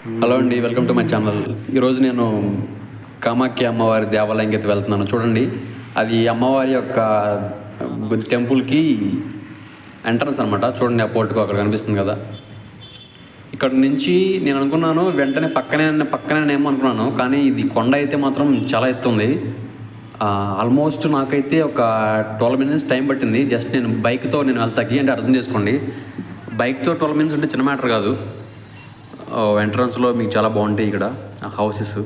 Hello అండి, welcome to my channel. ఈరోజు నేను కామాఖ్య అమ్మవారి దేవాలయంకి అయితే వెళ్తున్నాను. చూడండి, అది అమ్మవారి యొక్క టెంపుల్కి ఎంట్రన్స్ అనమాట. చూడండి, ఆ పోర్టుకు అక్కడ కనిపిస్తుంది కదా. ఇక్కడ నుంచి నేను అనుకున్నాను వెంటనే పక్కనేమో అనుకున్నాను, కానీ ఇది కొండ అయితే మాత్రం చాలా ఎత్తుంది. ఆల్మోస్ట్ నాకైతే ఒక 12 minutes టైం పట్టింది. జస్ట్ నేను బైక్తో వెళ్తాకి, అంటే అర్థం చేసుకోండి, బైక్తో 12 minutes అంటే చిన్న మ్యాటర్ కాదు. ఎంట్రన్స్లో మీకు చాలా బాగుంటాయి ఇక్కడ హౌసెస్.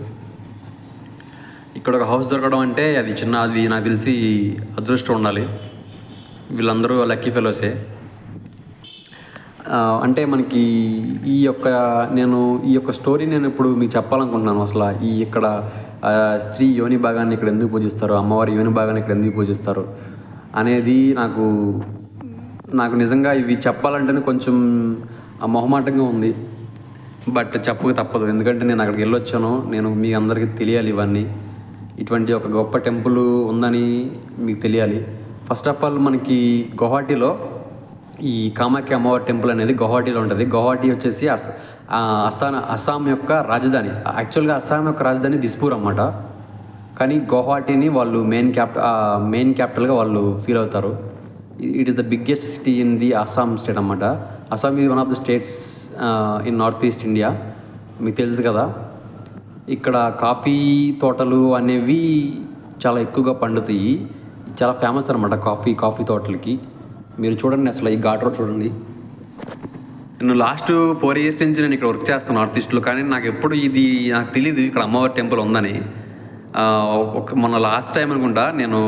ఇక్కడ ఒక హౌస్ దొరకడం అంటే అది నాకు తెలిసి అదృష్టం ఉండాలి. వీళ్ళందరూ లక్కీ ఫెలోసే. అంటే మనకి ఈ యొక్క స్టోరీ నేను ఇప్పుడు మీకు చెప్పాలనుకుంటున్నాను. అసలు ఇక్కడ స్త్రీ యోని భాగాన్ని ఇక్కడ ఎందుకు పూజిస్తారు, అమ్మవారి యోని భాగాన్ని ఇక్కడ ఎందుకు పూజిస్తారు అనేది నాకు నిజంగా ఇవి చెప్పాలంటేనే కొంచెం మొహమాటంగా ఉంది. బట్ చెప్పక తప్పదు, ఎందుకంటే నేను అక్కడికి వెళ్ళొచ్చాను. నేను మీ అందరికీ తెలియాలి ఇవన్నీ. ఇటువంటి ఒక గొప్ప టెంపుల్ ఉందని మీకు తెలియాలి. ఫస్ట్ ఆఫ్ ఆల్ మనకి గౌహాటీలో ఈ కామాఖ్య అమ్మవారి టెంపుల్ అనేది గౌహాటీలో ఉంటుంది. గౌహాటీ వచ్చేసి అస్సాం యొక్క రాజధాని. యాక్చువల్గా అస్సాం యొక్క రాజధాని దిస్పూర్ అన్నమాట. కానీ గౌహాటీని వాళ్ళు మెయిన్ క్యాపిటల్గా వాళ్ళు ఫీల్ అవుతారు. It is the biggest city in the Assam state అన్నమాట. Assam is one of the states in north east India. మీకు తెలుసు కదా. ఇక్కడ కాఫీ తోటలు అనేవి చాలా ఎక్కువగా పండుతాయి. చాలా ఫేమస్ అనమాట కాఫీ తోటలకి. మీరు చూడండి, అసలు ఈ ఘాట్ రోడ్ చూడండి. నేను లాస్ట్ 4 years నుంచి నేను ఇక్కడ వర్క్ చేస్తాను నార్త్ ఈస్ట్లో. కానీ నాకు తెలియదు ఇక్కడ అమ్మవారి టెంపుల్ ఉందని. మొన్న లాస్ట్ టైం అనుకుంటా, నేను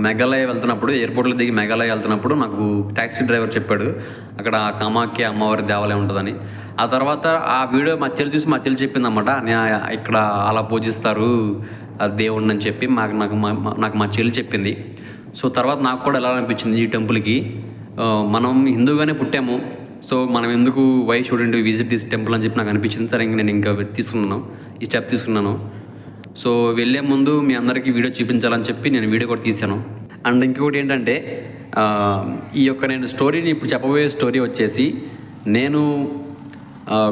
మేఘాలయ వెళ్తున్నప్పుడు, ఎయిర్పోర్ట్లో దిగి మేఘాలయ వెళ్తున్నప్పుడు నాకు ట్యాక్సీ డ్రైవర్ చెప్పాడు అక్కడ కామాఖ్య అమ్మవారి దేవాలయం ఉంటుందని. ఆ తర్వాత ఆ వీడియో మా చెల్లి చూసి మా చెల్లి చెప్పింది అన్నమాట, ఇక్కడ అలా పూజిస్తారు దేవుడిని అని చెప్పి నాకు మా చెల్లి చెప్పింది. సో తర్వాత నాకు కూడా ఎలా అనిపించింది, ఈ టెంపుల్కి మనం హిందూగానే పుట్టాము, సో మనం ఎందుకు why shouldn't visit this temple అని చెప్పి నాకు అనిపించింది. సరే, నేను ఈ స్టెప్ తీసుకున్నాను. సో వెళ్ళే ముందు మీ అందరికీ వీడియో చూపించాలని చెప్పి నేను వీడియో కూడా తీశాను. అండ్ ఇంకొకటి ఏంటంటే, నేను స్టోరీని ఇప్పుడు చెప్పబోయే స్టోరీ వచ్చేసి నేను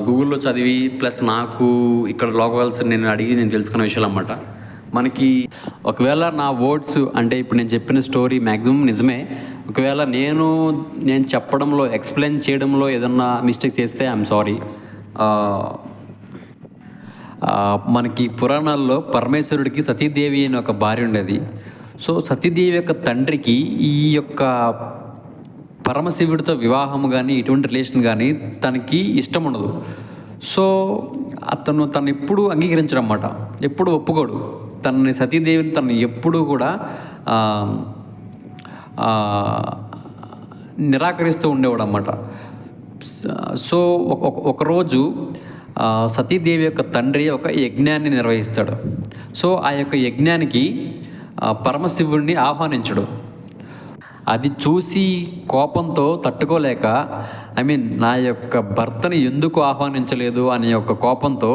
గూగుల్లో చదివి ప్లస్ నాకు ఇక్కడ లోకల్స్ నేను అడిగి నేను తెలుసుకున్న విషయాలు అన్నమాట. మనకి ఒకవేళ నా వర్డ్స్ అంటే ఇప్పుడు నేను చెప్పిన స్టోరీ మ్యాక్సిమం నిజమే. ఒకవేళ నేను చెప్పడంలో ఎక్స్ప్లెయిన్ చేయడంలో ఏదన్నా మిస్టేక్ చేస్తే ఐఎమ్ సారీ. మనకి పురాణాల్లో పరమేశ్వరుడికి సతీదేవి అనే ఒక భార్య ఉండేది. సో సతీదేవి యొక్క తండ్రికి ఈ యొక్క పరమశివుడితో వివాహం కానీ ఎటువంటి రిలేషన్ కానీ తనకి ఇష్టం ఉండదు. సో తను ఎప్పుడూ అంగీకరించడం అన్నమాట, ఎప్పుడు ఒప్పుకోడు. సతీదేవిని తను ఎప్పుడూ కూడా నిరాకరిస్తూ ఉండేవాడు అన్నమాట. సో ఒకరోజు సతీదేవి యొక్క తండ్రి ఒక యజ్ఞాన్ని నిర్వహిస్తాడు. సో ఆ యొక్క యజ్ఞానికి పరమశివుడిని ఆహ్వానించడు. అది చూసి కోపంతో తట్టుకోలేక, నా యొక్క భర్తని ఎందుకు ఆహ్వానించలేదు అనే యొక్క కోపంతో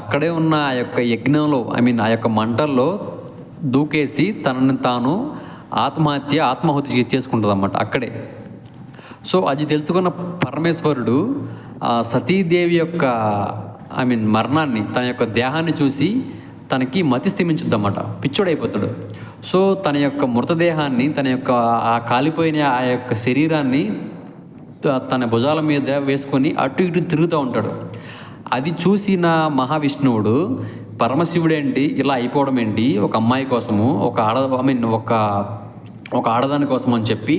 అక్కడే ఉన్న ఆ యొక్క యజ్ఞంలో ఆ యొక్క మంటల్లో దూకేసి తనని తాను ఆత్మాహుతి చేసుకుంటుంది అన్నమాట అక్కడే. సో అది తెలుసుకున్న పరమేశ్వరుడు సతీదేవి యొక్క మరణాన్ని, తన యొక్క దేహాన్ని చూసి తనకి మతి స్థిమించుద్దన్నమాట, పిచ్చోడైపోతాడు. సో తన యొక్క మృతదేహాన్ని, తన యొక్క ఆ కాలిపోయిన ఆ యొక్క శరీరాన్ని తన భుజాల మీద వేసుకొని అటు ఇటు తిరుగుతూ ఉంటాడు. అది చూసిన మహావిష్ణువుడు, పరమశివుడేంటి ఇలా అయిపోవడం ఏంటి, ఒక అమ్మాయి కోసము, ఒక ఆడదాని కోసం అని చెప్పి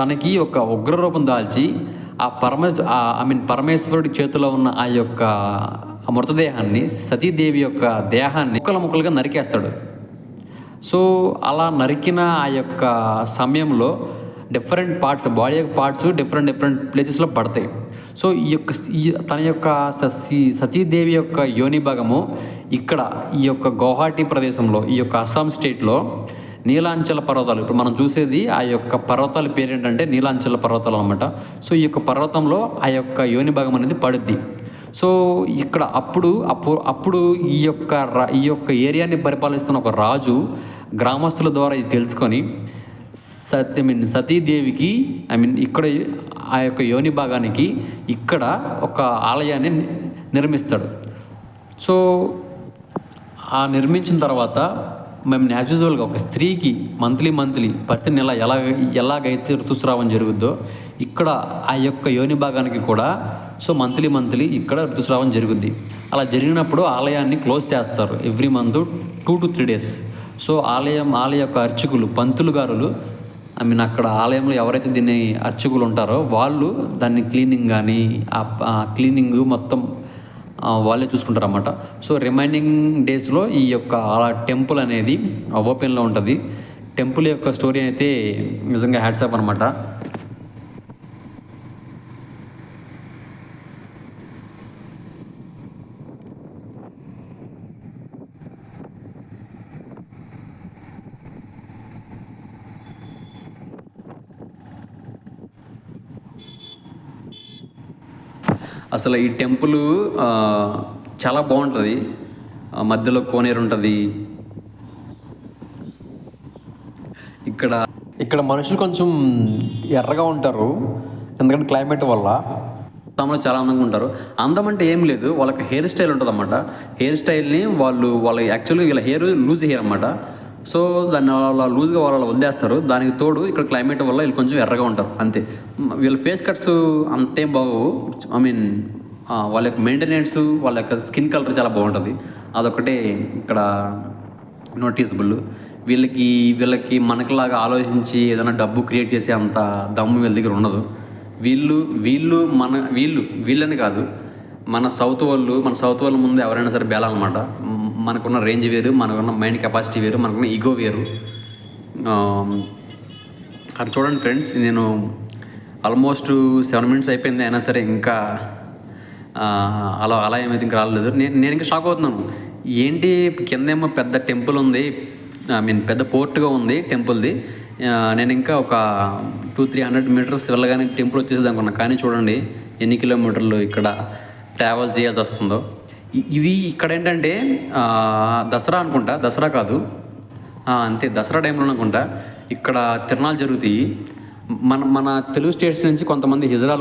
తనకి ఒక ఉగ్రరూపం దాల్చి పరమేశ్వరుడి చేతిలో ఉన్న ఆ యొక్క మృతదేహాన్ని, సతీదేవి యొక్క దేహాన్ని ముక్కలుగా నరికేస్తాడు. సో అలా నరికిన ఆ యొక్క సమయంలో డిఫరెంట్ పార్ట్స్, బాడీ యొక్క పార్ట్స్ డిఫరెంట్ ప్లేసెస్లో పడతాయి. సో తన యొక్క సతీదేవి యొక్క యోని భాగము ఇక్కడ ఈ యొక్క గౌహాటీ ప్రదేశంలో, ఈ యొక్క అస్సాం స్టేట్లో నీలాంచల పర్వతాలు, ఇప్పుడు మనం చూసేది ఆ యొక్క పర్వతాల పేరు ఏంటంటే నీలాంచల పర్వతాలు అన్నమాట. సో ఈ యొక్క పర్వతంలో ఆ యొక్క యోని భాగం అనేది పడుద్ది. సో ఇక్కడ అప్పుడు ఈ యొక్క ఏరియాని పరిపాలిస్తున్న ఒక రాజు గ్రామస్తుల ద్వారా ఇది తెలుసుకొని సతీదేవికి ఇక్కడ ఆ యొక్క యోని భాగానికి ఇక్కడ ఒక ఆలయాన్ని నిర్మిస్తాడు. సో ఆ నిర్మించిన తర్వాత మేము న్యాచురల్గా ఒక స్త్రీకి మంత్లీ ప్రతి నెల ఎలాగైతే ఋతుస్రావం జరుగుద్దో ఇక్కడ ఆ యొక్క యోని భాగానికి కూడా సో మంత్లీ ఇక్కడ ఋతుస్రావం జరుగుద్ది. అలా జరిగినప్పుడు ఆలయాన్ని క్లోజ్ చేస్తారు every month 2 to 3 days. So ఆలయ యొక్క అర్చకులు, పంతులు గారులు, ఐ మీన్ అక్కడ ఆలయంలో ఎవరైతే దీన్ని అర్చకులు ఉంటారో వాళ్ళు దాన్ని క్లీనింగ్ కానీ ఆ క్లీనింగ్ మొత్తం వాళ్ళే చూసుకుంటారు అన్నమాట. సో రిమైనింగ్ డేస్లో ఈ యొక్క టెంపుల్ అనేది ఓపెన్లో ఉంటుంది. టెంపుల్ యొక్క స్టోరీ అయితే నిజంగా హ్యాట్స్ ఆఫ్ అనమాట. అసలు ఈ టెంపుల్ చాలా బాగుంటుంది. మధ్యలో కోనేరు ఉంటుంది. ఇక్కడ మనుషులు కొంచెం ఎర్రగా ఉంటారు, ఎందుకంటే క్లైమేట్ వల్ల. తమలో చాలా అందంగా ఉంటారు. అందం అంటే ఏం లేదు, వాళ్ళకి హెయిర్ స్టైల్ ఉంటుంది అన్నమాట. హెయిర్ స్టైల్ని వాళ్ళ యాక్చువల్గా వీళ్ళ హెయిర్ లూజ్ హెయిర్ అన్నమాట. సో దాన్ని వాళ్ళ లూజ్గా వాళ్ళు వదిలేస్తారు. దానికి తోడు ఇక్కడ క్లైమేట్ వల్ల వీళ్ళు కొంచెం ఎర్రగా ఉంటారు అంతే. వీళ్ళ ఫేస్ కట్స్ అంతేం బాగోవు. ఐ మీన్ వాళ్ళ యొక్క మెయింటెనెన్స్, వాళ్ళ యొక్క స్కిన్ కలర్ చాలా బాగుంటుంది. అదొకటే ఇక్కడ నోటీసబుల్. వీళ్ళకి మనకులాగా ఆలోచించి ఏదైనా డబ్బు క్రియేట్ చేసే అంత దమ్ము వీళ్ళ దగ్గర ఉండదు. వీళ్ళని కాదు, మన సౌత్ వాళ్ళ ముందు ఎవరైనా సరే బేలాలన్నమాట. మనకున్న రేంజ్ వేరు, మనకున్న మైండ్ కెపాసిటీ వేరు, మనకున్న ఈగో వేరు. అది చూడండి ఫ్రెండ్స్, నేను ఆల్మోస్ట్ 7 minutes అయిపోయింది, అయినా సరే ఇంకా అలా ఏమైతే ఇంకా రాలేదు. నేను ఇంకా షాక్ అవుతున్నాను. ఏంటి కిందేమో పెద్ద టెంపుల్ ఉంది, ఐ మీన్ పెద్ద పోర్ట్గా ఉంది టెంపుల్ది. నేను ఇంకా ఒక 200-300 meters వెళ్ళగానే టెంపుల్ వచ్చేసేది అనుకున్నా. కానీ చూడండి ఎన్ని కిలోమీటర్లు ఇక్కడ ట్రావెల్ చేయాల్సి వస్తుందో. ఇవి ఇక్కడ ఏంటంటే దసరా అనుకుంటా, దసరా కాదు అంతే, దసరా టైంలో అనుకుంటా ఇక్కడ తిరణాలు జరుగుతాయి. మన తెలుగు స్టేట్స్ నుంచి కొంతమంది హిజరా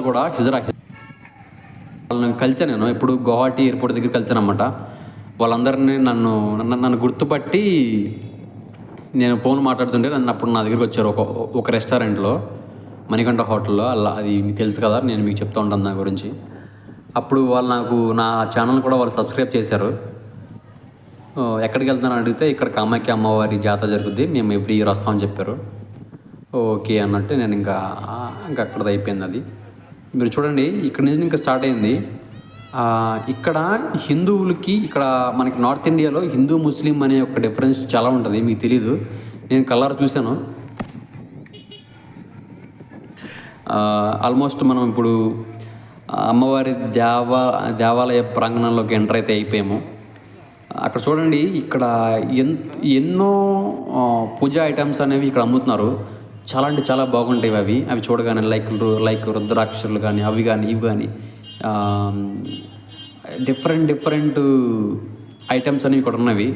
వాళ్ళని కలిసాను నేను. ఇప్పుడు గువాహటి ఎయిర్పోర్ట్ దగ్గర కలిసాను అన్నమాట. వాళ్ళందరినీ నన్ను గుర్తుపట్టి నేను ఫోన్ మాట్లాడుతుంటే అప్పుడు నా దగ్గరికి వచ్చారు ఒక రెస్టారెంట్లో, మణికంఠ హోటల్లో. అది మీకు తెలుసు కదా, నేను మీకు చెప్తూ ఉంటాను దాని గురించి. అప్పుడు వాళ్ళు నా ఛానల్ కూడా వాళ్ళు సబ్స్క్రైబ్ చేశారు. ఎక్కడికి వెళ్తానని అడిగితే ఇక్కడ కామాఖ్య అమ్మవారి జాతర జరుగుద్ది, మేము ఎవ్రీ ఇయర్ వస్తామని చెప్పారు. ఓకే అన్నట్టు నేను ఇంకా అక్కడది అయిపోయింది. అది మీరు చూడండి, ఇక్కడ నుంచి ఇంకా స్టార్ట్ అయింది. ఇక్కడ హిందువులకి, ఇక్కడ మనకి నార్త్ ఇండియాలో హిందూ ముస్లిం అనే ఒక డిఫరెన్స్ చాలా ఉంటుంది, మీకు తెలీదు. నేను కలర్ చూశాను. ఆల్మోస్ట్ మనం ఇప్పుడు అమ్మవారి దేవాలయ ప్రాంగణంలోకి ఎంటర్ అయితే అయిపోయాము. అక్కడ చూడండి, ఇక్కడ ఎన్నో పూజా ఐటమ్స్ అనేవి ఇక్కడ అమ్ముతున్నారు. చాలా అంటే చాలా బాగుంటాయి అవి చూడగానే. లైక్ రుద్రాక్షలు కానీ ఇవి కానీ డిఫరెంట్ ఐటమ్స్ అనేవి ఇక్కడ ఉన్నవి.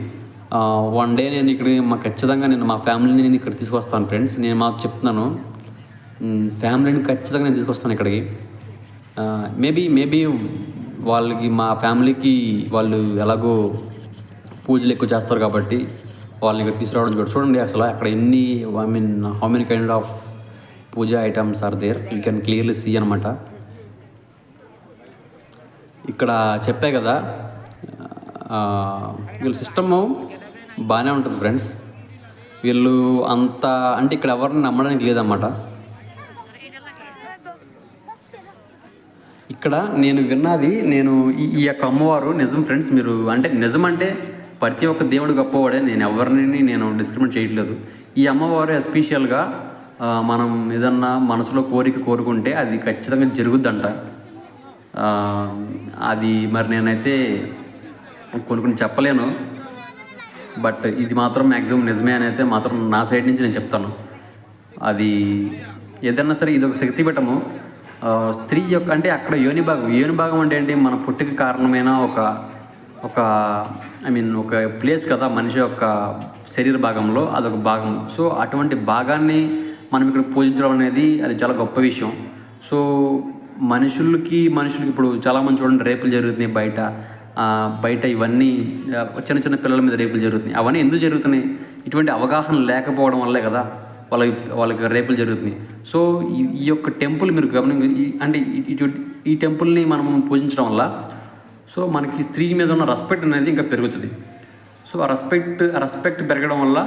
వన్ డే నేను ఇక్కడ ఖచ్చితంగా మా ఫ్యామిలీని నేను ఇక్కడ తీసుకొస్తాను ఫ్రెండ్స్. నేను మాకు చెప్తున్నాను, ఫ్యామిలీని ఖచ్చితంగా నేను తీసుకొస్తాను ఇక్కడికి. మేబీ వాళ్ళకి, మా ఫ్యామిలీకి వాళ్ళు ఎలాగో పూజలు ఎక్కువ చేస్తారు కాబట్టి వాళ్ళని ఇక్కడ తీసుకురావడం చూడండి. అసలు అక్కడ ఎన్ని, I mean how many kind of puja items are there, you can clearly see అనమాట. ఇక్కడ చెప్పే కదా, వీళ్ళ సిస్టము బాగానే ఉంటుంది ఫ్రెండ్స్. వీళ్ళు అంత అంటే ఇక్కడ ఎవరిని నమ్మడానికి లేదన్నమాట. ఇక్కడ నేను విన్నది, ఈ యొక్క అమ్మవారు నిజం ఫ్రెండ్స్. మీరు అంటే నిజం అంటే ప్రతి ఒక్క దేవుడు గొప్పవాడే, నేను ఎవరిని డిస్క్రిమినేట్ చేయట్లేదు. ఈ అమ్మవారు ఎస్పెషల్గా మనం ఏదన్నా మనసులో కోరుకుంటే అది ఖచ్చితంగా జరుగుద్దంట. అది మరి నేనైతే కొన్ని చెప్పలేను, బట్ ఇది మాత్రం మ్యాక్సిమం నిజమే అని అయితే మాత్రం నా సైడ్ నుంచి నేను చెప్తాను. అది ఏదన్నా సరే ఇది ఒక శక్తిపీఠము. స్త్రీ యొక్క అంటే అక్కడ యోని భాగం అంటే ఏంటి, మన పుట్టుక కారణమైన ఒక ఐ మీన్ ఒక ప్లేస్ కదా, మనిషి యొక్క శరీర భాగంలో అదొక భాగం. సో అటువంటి భాగాన్ని మనం ఇక్కడ పూజించడం అనేది అది చాలా గొప్ప విషయం. సో మనుషులకి ఇప్పుడు చాలామంది చూడండి రేపులు జరుగుతున్నాయి బయట ఇవన్నీ చిన్న చిన్న పిల్లల మీద రేపులు జరుగుతున్నాయి. అవన్నీ ఎందుకు జరుగుతున్నాయి? ఇటువంటి అవగాహన లేకపోవడం వల్లే కదా వాళ్ళకి రేపులు జరుగుతున్నాయి. సో ఈ యొక్క టెంపుల్ మీరు అంటే ఈ టెంపుల్ని మనం పూజించడం వల్ల సో మనకి స్త్రీ మీద ఉన్న రెస్పెక్ట్ అనేది ఇంకా పెరుగుతుంది. సో ఆ రెస్పెక్ట్ పెరగడం వల్ల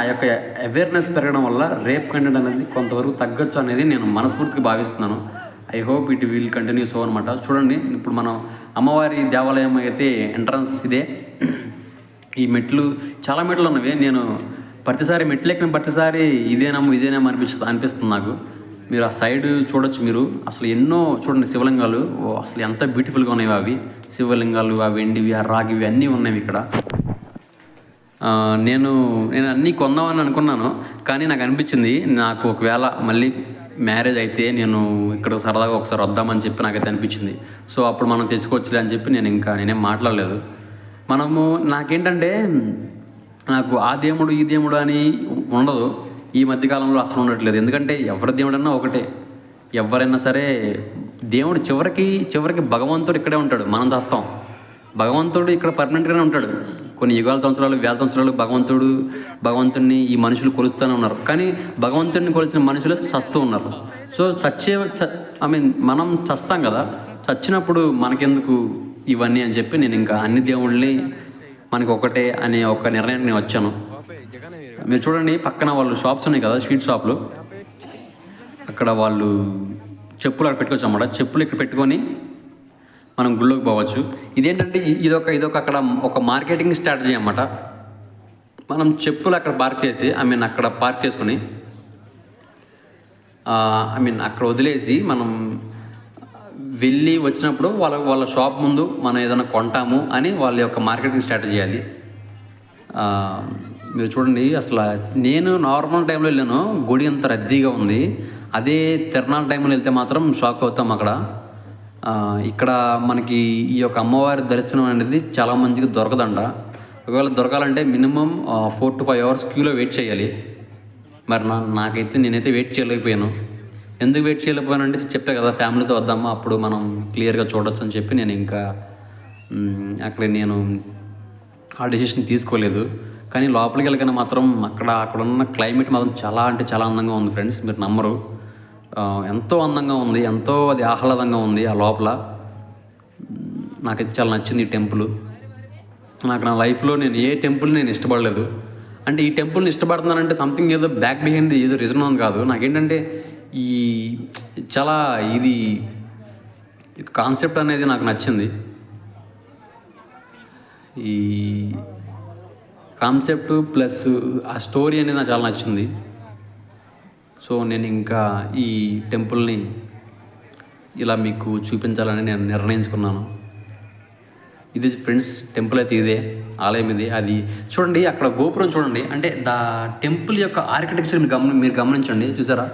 ఆ యొక్క అవేర్నెస్ పెరగడం వల్ల రేప్ కంటెంట్ అనేది కొంతవరకు తగ్గచ్చు అనేది నేను మనస్ఫూర్తిగా భావిస్తున్నాను. I hope it will continue so అనమాట. చూడండి, ఇప్పుడు మనం అమ్మవారి దేవాలయం అయితే ఎంట్రన్స్ ఇదే. ఈ మెట్లు చాలా మెట్లు ఉన్నవి. నేను ప్రతిసారి మెట్లు ఎక్కిన ప్రతిసారి ఇదేనేమో అనిపిస్తుంది నాకు. మీరు ఆ సైడ్ చూడొచ్చు. మీరు అసలు ఎన్నో చూడండి శివలింగాలు అసలు ఎంత బ్యూటిఫుల్గా ఉన్నాయి. అవి శివలింగాలు, అవి వెండివి, ఆ రాగివి అన్నీ ఉన్నాయి ఇక్కడ. నేను అన్నీ కొందామని అనుకున్నాను, కానీ నాకు అనిపించింది నాకు ఒకవేళ మళ్ళీ మ్యారేజ్ అయితే నేను ఇక్కడ సరదాగా ఒకసారి వద్దామని చెప్పి నాకైతే అనిపించింది. సో అప్పుడు మనం తెచ్చుకోవచ్చులే అని చెప్పి నేనేం మాట్లాడలేదు. నాకేంటంటే నాకు ఆ దేవుడు ఈ దేవుడు అని ఉండదు. ఈ మధ్యకాలంలో అసలు ఉండట్లేదు. ఎందుకంటే ఎవరి దేవుడన్నా ఒకటే. ఎవరైనా సరే దేవుడు చివరికి భగవంతుడు ఇక్కడే ఉంటాడు. మనం చేస్తాం. భగవంతుడు ఇక్కడ పర్మనెంట్గానే ఉంటాడు. కొన్ని యుగాల సంవత్సరాలు, వేల సంవత్సరాలు భగవంతుడిని ఈ మనుషులు కొలుస్తూనే ఉన్నారు. కానీ భగవంతుడిని కొలిచిన మనుషులు చస్తూ ఉన్నారు. సో మనం చస్తాం కదా, చచ్చినప్పుడు మనకెందుకు ఇవన్నీ అని చెప్పి నేను ఇంకా అన్ని దేవుళ్ళని మనకి ఒకటే అనే ఒక నిర్ణయానికి నేను వచ్చాను. మీరు చూడండి, పక్కన వాళ్ళు షాప్స్ ఉన్నాయి కదా, స్వీట్ షాపులు. అక్కడ వాళ్ళు చెప్పులు అక్కడ పెట్టుకోవచ్చు అన్నమాట. చెప్పులు ఇక్కడ పెట్టుకొని మనం గుళ్ళోకి పోవచ్చు. ఇదేంటంటే ఇదొక అక్కడ ఒక మార్కెటింగ్ స్ట్రాటజీ అన్నమాట. మనం చెప్పులు అక్కడ పార్క్ చేసి అక్కడ పార్క్ చేసుకొని అక్కడ వదిలేసి మనం వెళ్ళి వచ్చినప్పుడు వాళ్ళ షాప్ ముందు మనం ఏదైనా కొంటాము అని వాళ్ళ యొక్క మార్కెటింగ్ స్ట్రాటజీ అది. మీరు చూడండి, అసలు నేను నార్మల్ టైంలో వెళ్ళాను, గుడి అంత రద్దీగా ఉంది. అదే తిరునాళ్ళ టైంలో వెళ్తే మాత్రం షాక్ అవుతాం. ఇక్కడ మనకి ఈ యొక్క అమ్మవారి దర్శనం అనేది చాలామందికి దొరకదంట. ఒకవేళ దొరకాలంటే మినిమం 4 to 5 hours క్యూలో వెయిట్ చేయాలి. మరి నేనైతే వెయిట్ చేయలేకపోయాను. ఎందుకు వెయిట్ చేయలేకపోయానంటే చెప్పే కదా, ఫ్యామిలీతో వద్దామా, అప్పుడు మనం క్లియర్గా చూడొచ్చు అని చెప్పి నేను ఇంకా నేను ఆ డెసిషన్ తీసుకోలేదు. కానీ లోపలికి వెళ్ళగానే మాత్రం అక్కడ ఉన్న క్లైమేట్ మాత్రం చాలా అంటే చాలా అందంగా ఉంది ఫ్రెండ్స్. మీరు నమ్మరు, ఎంతో అందంగా ఉంది, ఎంతో అది ఆహ్లాదంగా ఉంది ఆ లోపల. నాకైతే చాలా నచ్చింది ఈ టెంపుల్. నా లైఫ్లో నేను ఏ టెంపుల్ ఇష్టపడలేదు. అంటే ఈ టెంపుల్ని ఇష్టపడుతున్నానంటే సంథింగ్ ఏదో బ్యాక్ బిహైండ్ ఏదో రీజన్ ఉంది కాదు. నాకేంటంటే ఇది కాన్సెప్ట్ అనేది నాకు నచ్చింది. ఈ కాన్సెప్ట్ ప్లస్ ఆ స్టోరీ అనేది నాకు చాలా నచ్చింది. సో నేను ఇంకా ఈ టెంపుల్ని ఇలా మీకు చూపించాలని నేను నిర్ణయించుకున్నాను. ఇది ఫ్రెండ్స్, టెంపుల్ అయితే ఇదే, ఆలయం ఇది. అది చూడండి, అక్కడ గోపురం చూడండి. అంటే టెంపుల్ యొక్క ఆర్కిటెక్చర్ మీరు గమనించండి. చూసారా,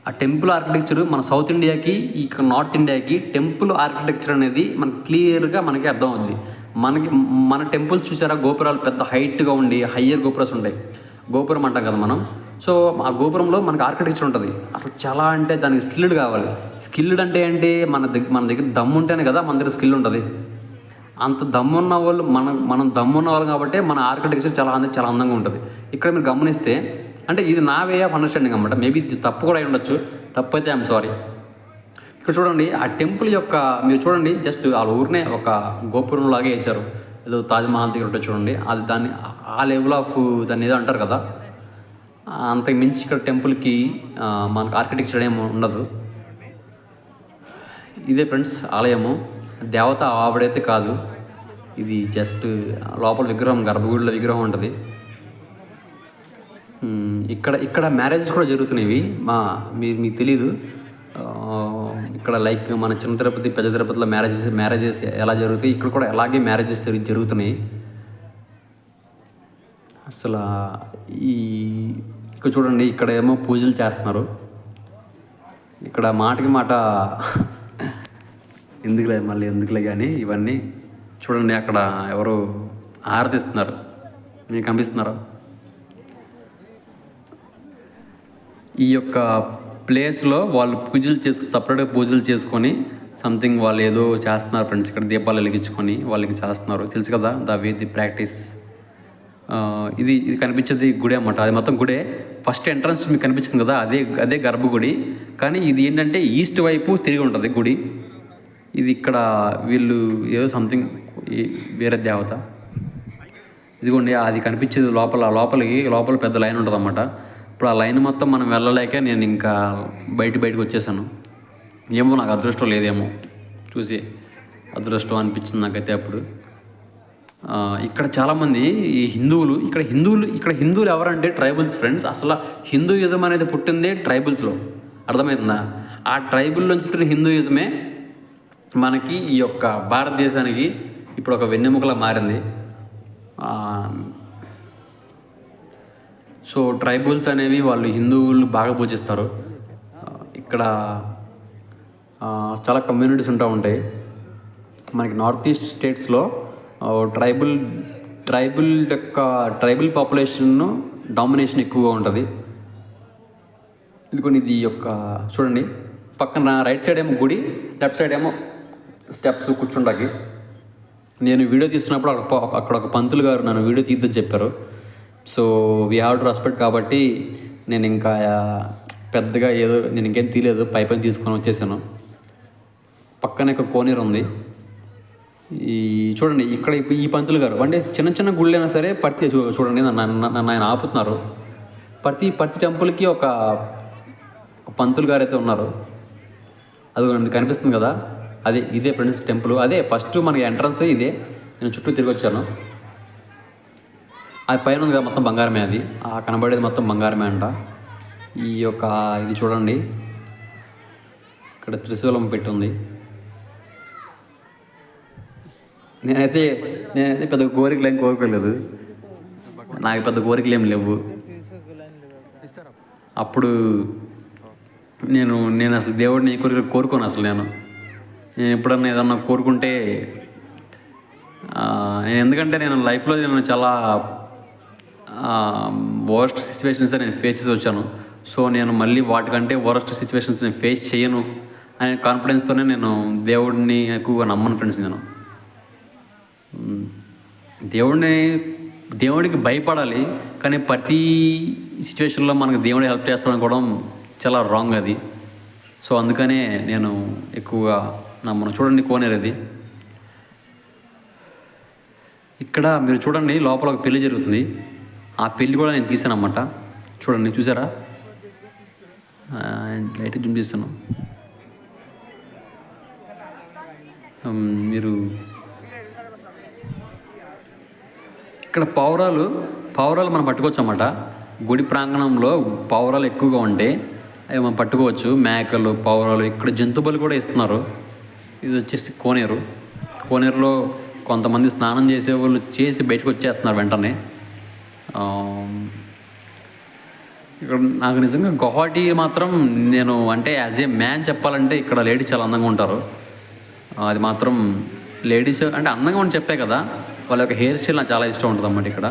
ఆ టెంపుల్ ఆర్కిటెక్చర్ మన సౌత్ ఇండియాకి, ఇక నార్త్ ఇండియాకి టెంపుల్ ఆర్కిటెక్చర్ అనేది మనకి క్లియర్గా అర్థం అవుతుంది. మన టెంపుల్స్ చూసారా, గోపురాలు పెద్ద హైట్గా ఉండి హయ్యర్ గోపురాలు ఉంటాయి. గోపురం అంటాం కదా మనం. సో ఆ గోపురంలో మనకి ఆర్కిటెక్చర్ ఉంటుంది. అసలు చాలా అంటే దానికి స్కిల్డ్ కావాలి. స్కిల్డ్ అంటే ఏంటి, మన దగ్గర దమ్ము ఉంటేనే కదా మన దగ్గర స్కిల్ ఉంటుంది. అంత దమ్మున్న వాళ్ళు మనం దమ్మున్న వాళ్ళు కాబట్టి మన ఆర్కిటెక్చర్ చాలా అందంగా ఉంటుంది. ఇక్కడ మీరు గమనిస్తే, అంటే ఇది నా వే ఆఫ్ అండర్స్టాండింగ్ అన్నమాట. మేబీ ఇది తప్పు కూడా అయి ఉండొచ్చు. తప్పు అయితే ఐఎమ్ సారీ. ఇక్కడ చూడండి, ఆ టెంపుల్ యొక్క మీరు చూడండి, జస్ట్ వాళ్ళ ఊరినే ఒక గోపురం లాగే వేశారు. ఏదో తాజ్మహల్ దగ్గర ఉంటుంది చూడండి, అది ఆ లెవెల్ ఆఫ్ దాన్ని ఏదో అంటారు కదా, అంతకు మించి ఇక్కడ టెంపుల్కి మనకు ఆర్కిటెక్చర్ ఏమి ఉండదు. ఇదే ఫ్రెండ్స్ ఆలయము. దేవత ఆవిడైతే కాదు, ఇది జస్ట్ లోపల విగ్రహం, గర్భగుడిలో విగ్రహం ఉంటుంది. ఇక్కడ మ్యారేజెస్ కూడా జరుగుతున్నాయి. మీకు తెలీదు. ఇక్కడ లైక్ మన చిన్న తిరుపతి, పెద్ద తిరుపతిలో మ్యారేజెస్ ఎలా జరుగుతాయి, ఇక్కడ కూడా అలాగే మ్యారేజెస్ జరుగుతున్నాయి. అసలు ఇక్కడ చూడండి, ఇక్కడ ఏమో పూజలు చేస్తున్నారు. ఇక్కడ మాటకి మాట ఎందుకులే కానీ ఇవన్నీ చూడండి. అక్కడ ఎవరు ఆరతిస్తున్నారు, మీకు కనిపిస్తున్నారు. ఈ యొక్క ప్లేస్లో వాళ్ళు సపరేట్గా పూజలు చేసుకొని సంథింగ్ వాళ్ళు ఏదో చేస్తున్నారు ఫ్రెండ్స్. ఇక్కడ దీపాలు వెలిగించుకొని వాళ్ళకి చేస్తున్నారు, తెలుసు కదా, ది ప్రాక్టీస్. ఇది కనిపించేది గుడి అన్నమాట. అది మొత్తం గుడే. ఫస్ట్ ఎంట్రన్స్ మీకు కనిపిస్తుంది కదా, అదే గర్భగుడి. కానీ ఇది ఏంటంటే ఈస్ట్ వైపు తిరిగి ఉంటుంది గుడి. ఇది ఇక్కడ వీళ్ళు ఏదో సంథింగ్ వేరే దేవత. ఇదిగోండి అది కనిపించేది లోపల పెద్ద లైన్ ఉంటుంది అన్నమాట. ఇప్పుడు ఆ లైన్ మొత్తం మనం వెళ్ళలేక నేను ఇంకా బయటకు వచ్చేసాను. ఏమో నాకు అదృష్టం లేదేమో, చూసి అదృష్టం అనిపించింది నాకైతే అప్పుడు. ఇక్కడ చాలామంది ఈ హిందువులు ఎవరంటే ట్రైబల్స్ ఫ్రెండ్స్. అసలు హిందూయిజం అనేది పుట్టిందే ట్రైబల్స్లో, అర్థమవుతుందా? ఆ ట్రైబుల్లోంచి పుట్టిన హిందూయిజమే మనకి ఈ యొక్క భారతదేశానికి ఇప్పుడు ఒక వెన్నెముకలా మారింది. సో ట్రైబల్స్ అనేవి వాళ్ళు హిందువులు బాగా పూజిస్తారు. ఇక్కడ చాలా కమ్యూనిటీస్ ఉంటాయి మనకి. నార్త్ ఈస్ట్ స్టేట్స్లో ట్రైబల్ పాపులేషన్ డామినేషన్ ఎక్కువగా ఉంటుంది. ఇది యొక్క చూడండి, పక్కన రైట్ సైడ్ ఏమో గుడి, లెఫ్ట్ సైడ్ ఏమో స్టెప్స్ కూర్చుంటాకి. నేను వీడియో తీస్తున్నప్పుడు అక్కడ ఒక పంతులు గారు నన్ను వీడియో తీద్దని చెప్పారు. So we have to respect కాబట్టి నేను ఇంకా పెద్దగా నేను ఇంకేం తీయలేదు, పైన తీసుకొని వచ్చేసాను. పక్కనే ఒక కోనేరు ఉంది. చూడండి ఇక్కడ ఈ పంతులు గారు అంటే చిన్న గుళ్ళైనా సరే చూడండి నన్ను ఆయన ఆపుతున్నారు. ప్రతి టెంపుల్కి ఒక పంతులు గారు అయితే ఉన్నారు. అది కనిపిస్తుంది కదా, ఇదే ఫ్రెండ్స్ టెంపుల్. అదే ఫస్ట్ మనకి ఎంట్రన్స్ ఇదే. నేను చుట్టూ తిరిగి వచ్చాను. అది పైన ఉంది కదా మొత్తం బంగారమే. అది కనబడేది మొత్తం బంగారమే అంట. ఇది చూడండి, ఇక్కడ త్రిశూలం పెట్టి ఉంది. నేనైతే పెద్ద కోరికలు ఏం కోరుకోలేదు, నాకు పెద్ద కోరికలు ఏం లేవు. అప్పుడు నేను అసలు దేవుడిని కోరుకోను. అసలు నేను ఎప్పుడన్నా ఏదన్నా కోరుకుంటే ఎందుకంటే నేను లైఫ్లో చాలా వరస్ట్ సిచ్యువేషన్స్ నేను ఫేస్ చేసి వచ్చాను. సో నేను మళ్ళీ వాటికంటే వరస్ట్ సిచ్యువేషన్స్ నేను ఫేస్ చేయను అనే కాన్ఫిడెన్స్తోనే నేను దేవుడిని ఎక్కువగా నమ్మను ఫ్రెండ్స్. నేను దేవుడికి భయపడాలి, కానీ ప్రతి సిచ్యువేషన్లో మనకు దేవుడు హెల్ప్ చేస్తాడనుకోవడం చాలా రాంగ్ అది. సో అందుకనే నేను ఎక్కువగా నమ్మను. చూడండి కోనేరు అది. ఇక్కడ మీరు చూడండి లోపల ఒక పెళ్లి జరుగుతుంది. ఆ పెళ్ళి కూడా నేను తీసాను అన్నమాట. చూడండి, చూసారా? లైట్ జూమ్ చేస్తాను. మీరు ఇక్కడ పావురాలు మనం పట్టుకోవచ్చు అన్నమాట. గుడి ప్రాంగణంలో పావురాలు ఎక్కువగా ఉంటే అవి మనం పట్టుకోవచ్చు. మేకలు, పావురాలు. ఇక్కడ జంతువులు కూడా ఇస్తున్నారు. ఇది వచ్చేసి కోనేరులో కొంతమంది స్నానం చేసేవాళ్ళు చేసి బయటకు వచ్చేస్తున్నారు వెంటనే. ఇక్కడ నాకు నిజంగా గౌహటి మాత్రం నేను అంటే యాజ్ ఏ మ్యాన్ చెప్పాలంటే ఇక్కడ లేడీస్ చాలా అందంగా ఉంటారు. అది మాత్రం లేడీస్ అంటే అందంగా ఉండి చెప్పే కదా, వాళ్ళ యొక్క హెయిర్ స్టైల్ నాకు చాలా ఇష్టం ఉంటుంది అన్నమాట. ఇక్కడ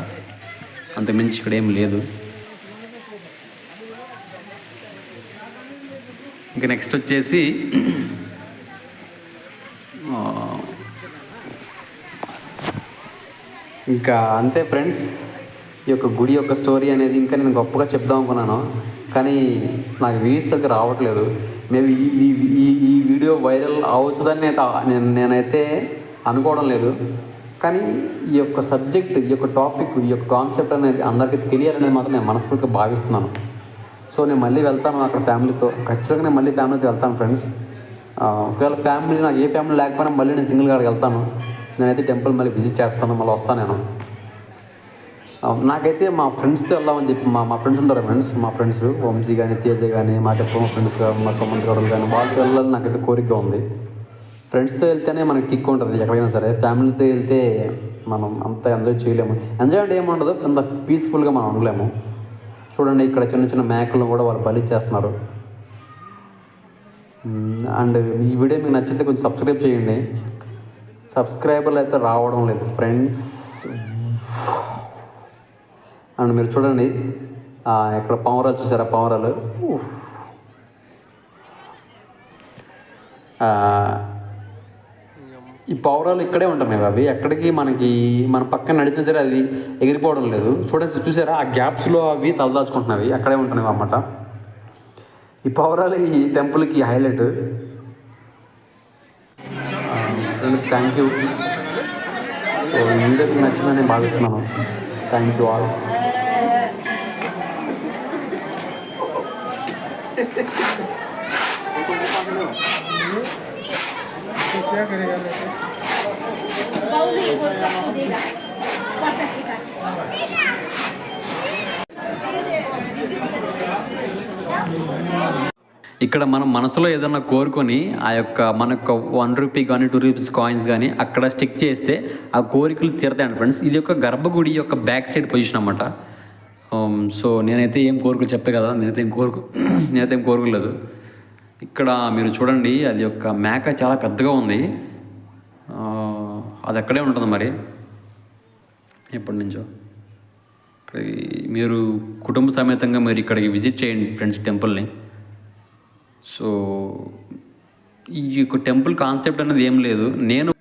అంతకుమించి ఇక్కడ ఏం లేదు. ఇంకా నెక్స్ట్ వచ్చేసి ఇంకా అంతే ఫ్రెండ్స్. ఈ యొక్క గుడి యొక్క స్టోరీ అనేది ఇంకా నేను గొప్పగా చెప్దాం అనుకున్నాను, కానీ నాకు వ్యూస్ దగ్గర రావట్లేదు. మేబీ ఈ వీడియో వైరల్ అవుతుందని నేనైతే అనుకోవడం లేదు. కానీ ఈ యొక్క సబ్జెక్ట్, ఈ యొక్క టాపిక్, ఈ యొక్క కాన్సెప్ట్ అనేది అందరికీ తెలియాలనేది మాత్రం నేను మనస్ఫూర్తిగా భావిస్తున్నాను. సో నేను మళ్ళీ వెళ్తాను అక్కడ ఫ్యామిలీతో. ఖచ్చితంగా నేను మళ్ళీ ఫ్యామిలీతో వెళ్తాను ఫ్రెండ్స్. ఒకవేళ ఫ్యామిలీ నాకు ఏ ఫ్యామిలీ లేకపోయినా మళ్ళీ నేను సింగిల్గా అక్కడికి వెళ్తాను. నేనైతే టెంపుల్ మళ్ళీ విజిట్ చేస్తాను, మళ్ళీ వస్తాను నేను. నాకైతే మా ఫ్రెండ్స్తో వెళ్దామని చెప్పి మా ఫ్రెండ్స్ ఉంటారు ఫ్రెండ్స్. మా ఫ్రెండ్స్ వంశీ కానీ, తేజ కానీ, మా టెంపుల్ ఫ్రెండ్స్గా మా సోమంత్ గౌడలు కానీ, వాళ్ళతో వెళ్ళాలని నాకైతే కోరికగా ఉంది. ఫ్రెండ్స్తో వెళ్తేనే మనకి కిక్ ఉంటుంది ఎక్కడైనా సరే. ఫ్యామిలీతో వెళ్తే మనం అంత ఎంజాయ్ చేయలేము. ఎంజాయ్ అంటే ఏముండదు, అంత పీస్ఫుల్గా మనం ఉండలేము. చూడండి ఇక్కడ చిన్న మేకలను కూడా వాళ్ళు బలి చేస్తున్నారు. అండ్ ఈ వీడియో మీకు నచ్చితే కొంచెం సబ్స్క్రైబ్ చేయండి. సబ్స్క్రైబర్లు అయితే రావడం లేదు ఫ్రెండ్స్. అండ్ మీరు చూడండి ఇక్కడ పావురాలు చూసారా? పావురాలు ఈ పౌరాలు ఇక్కడే ఉంటున్నాయి అవి, ఎక్కడికి మన పక్కన నడిచినా సరే అది ఎగిరిపోవడం లేదు. చూడండి, చూసారా ఆ గ్యాప్స్లో అవి తలదాచుకుంటున్నవి అక్కడే ఉంటున్నాయి అన్నమాట. ఈ పౌరాలు ఈ టెంపుల్కి highlight. Friends, thank you. So అందరికి నచ్చిందని నేను భావిస్తున్నాను. Thank you all. ఇక్కడ మనం మనసులో ఏదన్నా కోరుకొని ఆ యొక్క మన యొక్క ₹1 కానీ ₹2 కాయిన్స్ కానీ అక్కడ స్టిక్ చేస్తే ఆ కోరికలు తీరతాయండి ఫ్రెండ్స్. ఇది ఒక గర్భగుడి యొక్క బ్యాక్ సైడ్ పొజిషన్ అన్నమాట. సో నేనైతే ఏం కోరికలు చెప్పే కదా, నేనైతే ఏం కోరుకోలేదు. ఇక్కడ మీరు చూడండి, అది యొక్క మేక చాలా పెద్దగా ఉంది. అది అక్కడే ఉంటుంది మరి ఎప్పటి నుంచో. ఇక్కడ మీరు కుటుంబ సమేతంగా మీరు ఇక్కడికి విజిట్ చేయండి ఫ్రెండ్స్ టెంపుల్ని. సో ఈ యొక్క టెంపుల్ కాన్సెప్ట్ అనేది ఏం లేదు. నేను